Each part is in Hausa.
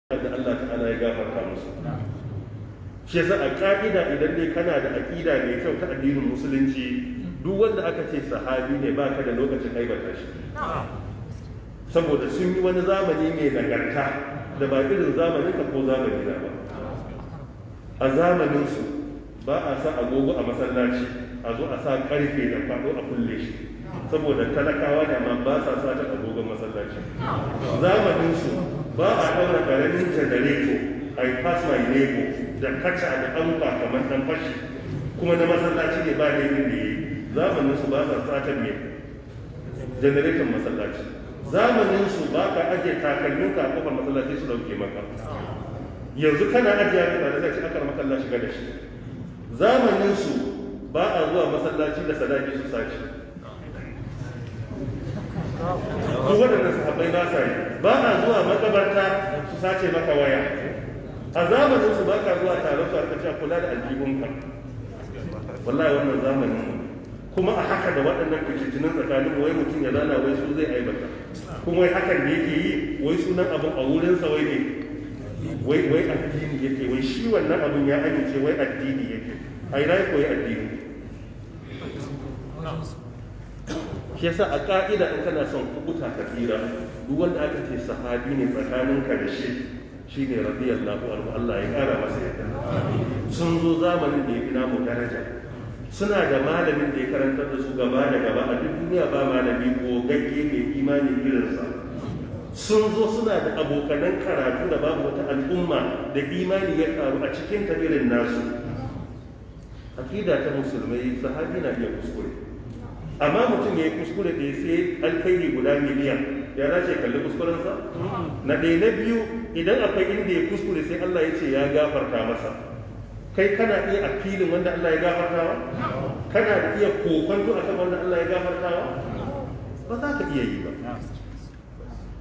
da Allah ta'ala ya gafarta musu. Shi yasa a ka'ida idan dai kana da aƙida mai kyau ta addinin musulunci, duk wanda aka ce sahabi ne baka da lokacin aibata shi, saboda sun yi wani zamani mai nagarta da ba irin zamanin ka ko zamani na ba. A zamanin su ba a sa agogo a masallaci a zo a sa karfe da faɗo a kulle shi, saboda talakawa ne amma ba sa sa ta agogon masallaci. Zamanin su ba a ɗaura ƙaramin janareto I pass my neighbor da kaca da ɗanka kamar ɗan fashi, kuma na masallaci ne ba laifin da yi. Zamanin su ba sa satan mai janareton masallaci. Zamanin su ba ka ajiye takalmin ka a kofar masallaci su ɗauke maka. Yanzu kana ajiye ka da zai akar makalla shiga da shi. Zamanin su ba a zuwa masallaci da sadaki su sace. Duk waɗanda sahabbai ba sa yi. Ba a zuwa makabarta su sace maka waya. A zamanin su ba ka zuwa taron su harka cewa kula da aljihunka. Wallahi wannan zamanin kuma a haka da waɗannan fitinin tsakanin wai mutum ya zana wai su zai aibata. Kuma wai hakan da yake yi wai sunan abin a wurinsa wai ne. Wai addini yake, wai shi wannan abin ya amince wai addini yake. A ina ya koyi addini. Shi yasa a ka'ida in kana son kubuta ka tsira, duk wanda aka ce sahabi ne tsakaninka da shi ne radiyallahu anhu, Allah ya kara masa yadda. Sun zo zamanin da ya fi namu daraja, suna da malamin da ya karantar da su gaba da gaba a duk duniya, ba malami gogagge mai imani irinsa. Sun zo suna da abokanan karatu da babu wata al'umma da imani ya karu a cikin ta irin nasu. Akida ta musulmai, sahabi na iya kuskure, amma mutum ya yi kuskure da sai alkhairi guda miliyan, ya dace kalli kuskurensa. Na ɗaya. Na biyu, idan akwai inda ya kuskure sai Allah ya ce ya gafarta masa, kai kana iya akilin wanda Allah ya gafartawa? Kana da iya kokonto akan wanda Allah ya gafartawa? Ba za ka iya yi ba.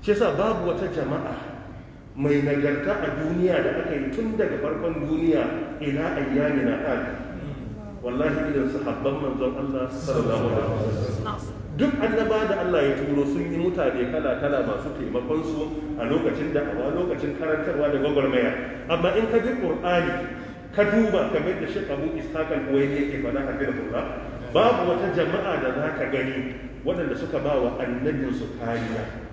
Shi yasa babu wata jama'a mai nagarta a duniya da aka yi tun daga farkon duniya ila ayyamina hada, wallahi idan sahabban manzon Allah sallallahu alaihi wasallam. Duk annaba da Allah ya turo sun yi mutane kala-kala masu taimakon su a lokacin da'awa, lokacin karantarwa da gwagwarmaya. Amma in ka bi Qur'ani ka duba kamar da Sheikh Abu Ishaq al-Huwaini yake faɗa hafizahullah, babu wata jama'a da za ka gani waɗanda suka ba wa annabinsu kariya,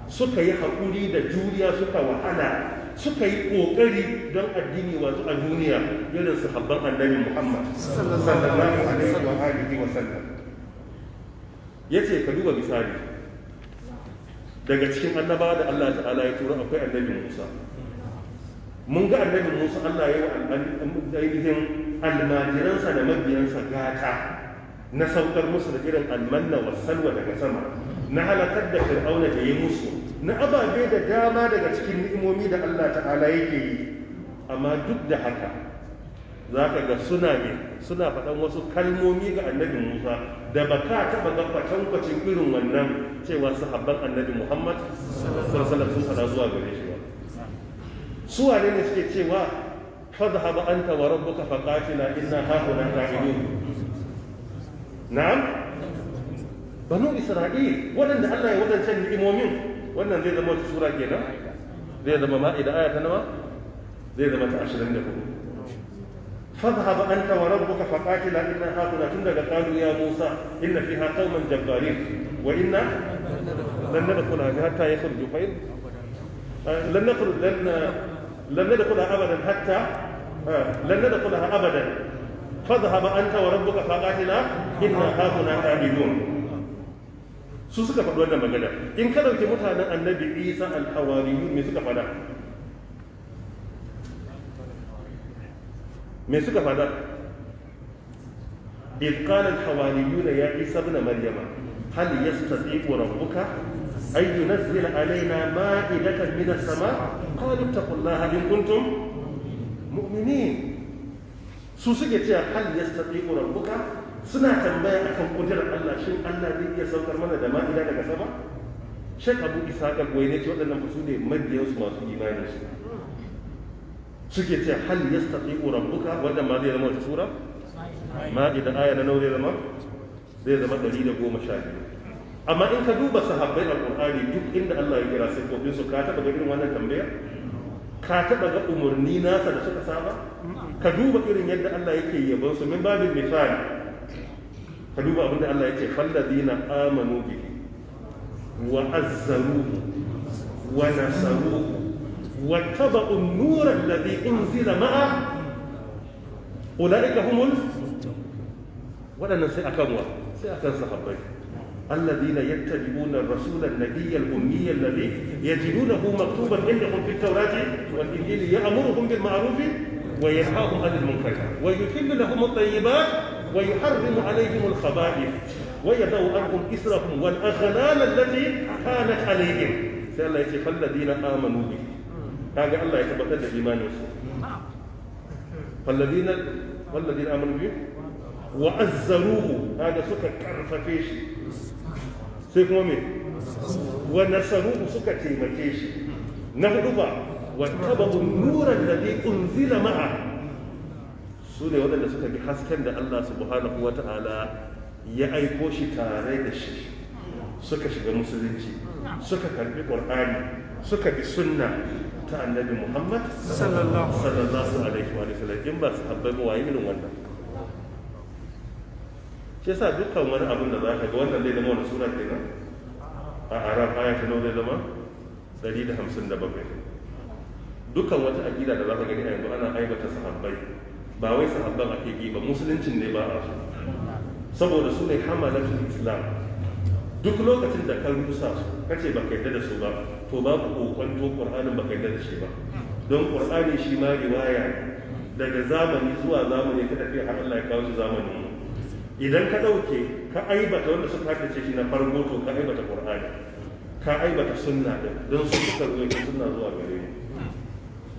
suka yi haƙuri da juriya, suka wahala, suka yi ƙoƙari don addini wasu a duniya irin sahabban annabi Muhammad sallallahu alaihi wa sallam. Yace ka duba misali daga cikin annabawa da Allah ta'ala ya tura akwai annabi Musa. Mun ga annabi Musa Allah ya yi ainihin almajiransa da mabiyansa gata na saukar musu da irin almanna wa salwa daga sama, na halakar da fir'auna da ya musu, na ababe da dama daga cikin ni'imomi da Allah ta'ala yake yi. Amma duk da haka za ka ga suna faɗan wasu kalmomi ga annabi Musa da ba ka taɓa ga kwatankwacin irin wannan cewa sahabban annabi Muhammad sallallahu alaihi wasallam sun faɗa zuwa gare shi ba. Su wane ne suke cewa fadhhab anta wa rabbuka faqatila inna hahuna qa'idun? Na'am, banu Isra'il waɗanda Allah ya wadancan ni'imomin. Wannan zai zama wata sura kenan, zai zama ma'ida aya ta nawa, zai zama ta 24. فاذهب أنت وربك فقاتلا إنا هاهنا تندق قالوا يا موسى إن فيها قوما جبارين وإنا لن ندخلها حتى يخرجوا فإن لن ندخلها أبدا حتى لن ندخلها أبدا فاذهب أنت وربك فقاتلا إنا هاهنا قاعدون. su suka faɗi wannan magana. In ka ɗauki mutanen annabi Isa al-Hawariyun me suka faɗa? Me suka faɗa? إذ قال الحواريون يا عيسى ابن مريم هل يستطيع ربك أن ينزل علينا مائدة من السماء قالوا اتقوا الله إن كنتم مؤمنين. su suke cewa hal yastati'u rabbuka, suna tambaya akan kudirar Allah, shin Allah zai iya saukar mana da ma'ida daga sama? Sheikh Abu Ishaq al-Huwaini ce waɗannan su ne mabiyansu masu imani su suke ce hal yastati'u rabbuka, wanda ma zai zama wata sura ma'ida aya na nawa zai zama 112. Amma in ka duba sahabbai al-Qur'ani duk inda Allah ya kira sai kofin su, ka taɓa ga irin wannan tambaya? ka taɓa ga umarni nasa da suka saba? Ka duba irin yadda Allah yake yabon su min babin misali. Ka duba abin da Allah yake falladina amanu bihi wa azzaruhu wa nasaruhu wa taba'u an-nura alladhi unzila ma'a ulaika humul waɗannan sai akan wa sai akan sahabbai الذين يتبعون الرسول النبي الأمي الذي يجدونه مكتوبا عندهم في التوراة والإنجيل يأمرهم بالمعروف وينهاهم عن المنكر ويحل لهم الطيبات ويحرم عليهم الخبائث ويضع عنهم إسرهم والأغلال التي كانت عليهم سأل فالذين آمنوا به هذا الله يتبتد الإيمان والذين آمنوا به وعزروه هذا سكة كرففيش سيكون مين ونصروه سكة تيمكيش نهضبا واتبعوا النور الذي أنزل معه سورة ودن سكة بحسكن الله سبحانه وتعالى يأيكوش تاريدش سكة شغل مسلمين سكة كالبي قرآن سكة بالسنة ta annabi Muhammad sallallahu alaihi wa sallam in ba su habbai ba waye irin wannan shi yasa dukkan wani abin da zaka ga wannan zai zama wani sura kenan a Arab aya ta nawa zai zama 157 dukkan wata aqida da zaka gani a yanzu ana aibata sahabbai ba wai sahabban ake yi ba musuluncin ne ba a so saboda su ne hamalatul islam duk lokacin da ka rusa su kace baka yarda da su ba to babu kokwanto qur'anin baka yarda da shi ba don qur'ani shi ma riwaya daga zamani zuwa zamani ka tafi har Allah ya kawo shi zamanin mu idan ka dauke ka aibata wanda suka haddace shi na farko to ka aibata qur'ani ka aibata sunna din don su suka ruwaito sunna zuwa gare mu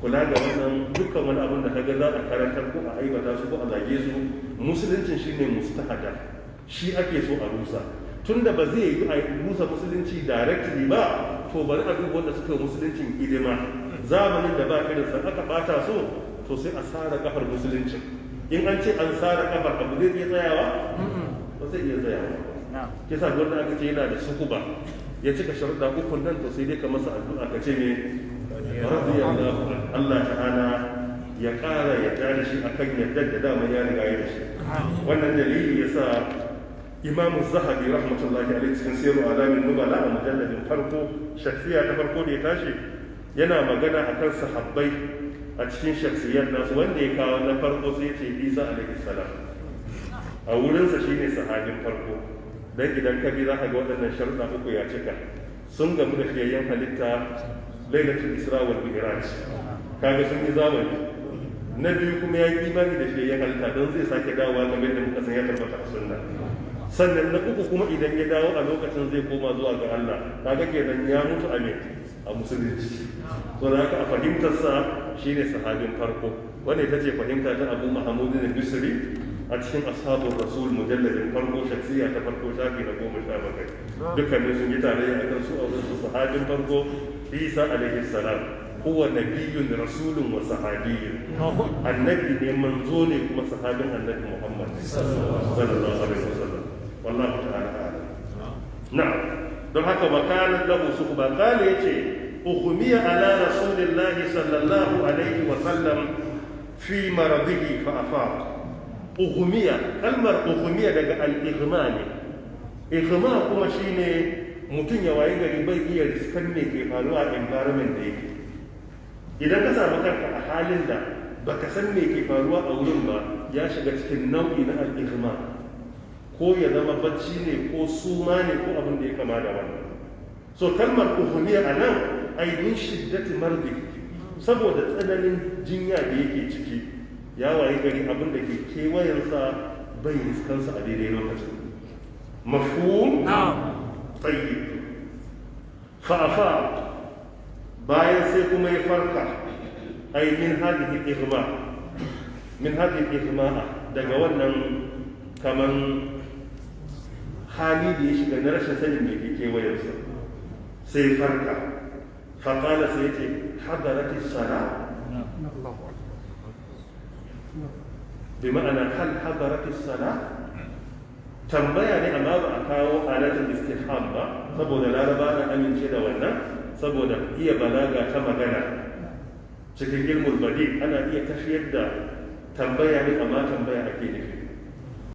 kula da wannan dukkan wani abin da kaga za a karantar ko a aibata su ko a zage su musuluncin shine mustahada shi ake so a rusa tunda ba zai yi a rusa musulunci directly ba to bari a duba wanda suka yi musuluncin hidima zamanin da ba irin sa aka bata so to sai a sara kafar musuluncin in an ce an sara kafar abu zai iya tsayawa ba zai iya tsayawa kisa gwamna aka ce yana da sukuba ya cika sharuɗa ukun nan to sai dai ka masa addu'a ka ce me radiyallahu Allah ta'ala ya ƙara yarda da shi akan yadda da dama ya riga ya da shi wannan dalili yasa Imam Zahabi rahmatullahi alaihi cikin Sirru Alamin Nubala a mujalladin farko shakhsiya ta farko da ya tashi yana magana akan sahabbai a cikin shakhsiyar nasu wanda ya kawo na farko sai ce Isa alaihi salam a wurinsa shine sahabin farko dan idan ka bi za ka ga waɗannan sharuɗa uku ya cika sun gamu da fiyayyen halitta lailatul Isra wal Mi'raj kaga sun yi zamani na biyu kuma ya yi imani da fiyayyen halitta don zai sake dawowa game da muka san ya tabbata a sunna sannan na uku kuma idan ya dawo a lokacin zai koma zuwa ga Allah kaga kenan ya mutu a musulunci so da haka a fahimtarsa shine sahabin farko wanda ita ce fahimta ta Abu Mahmud al-Bisri a cikin ashabul rasul mujalladin farko shakhsiya ta farko shafi na 17 dukkanin sun yi tarayya akan su a wurin sahabin farko Isa alaihi salam huwa nabiyyun rasulun wa sahabiyyun annabi ne manzo ne kuma sahabin annabi Muhammad sallallahu alaihi wasallam wallahu ta'ala a'lam na'am don haka makanan lahu suhba qala yace ukhmiya ala rasulillahi sallallahu alaihi wasallam fi maradihi fa afaq ukhmiya kalmar ukhmiya daga al-ighma ne ighma kuma shine mutum ya waye gari bai iya riskan me ke faruwa a environment da yake idan ka samu kanka a halin da baka san me ke faruwa a wurin ba ya shiga cikin nau'i na al-ighma ko ya zama bacci ne ko suma ne ko abin da ya kama da wannan so kalmar ukhmiya anan ay min shiddati mardi saboda tsananin jinya da yake ciki ya waye gari abin da ke kewayensa bai riskansa a daidai lokacin mafhum tayyib fa'afa bayan sai kuma ya farka ai min hadhihi ighma daga wannan kaman hali da ya shiga na rashin sanin da ke kewayensa sai farka faƙala sai ce hadarati sala bi ma'ana hal hadarati sala tambaya ne amma ba a kawo alatul istifham ba saboda laraba na amince da wannan saboda iya balaga ta magana cikin ilmul badi ana iya tafiyar da tambaya ne amma tambaya ake nufi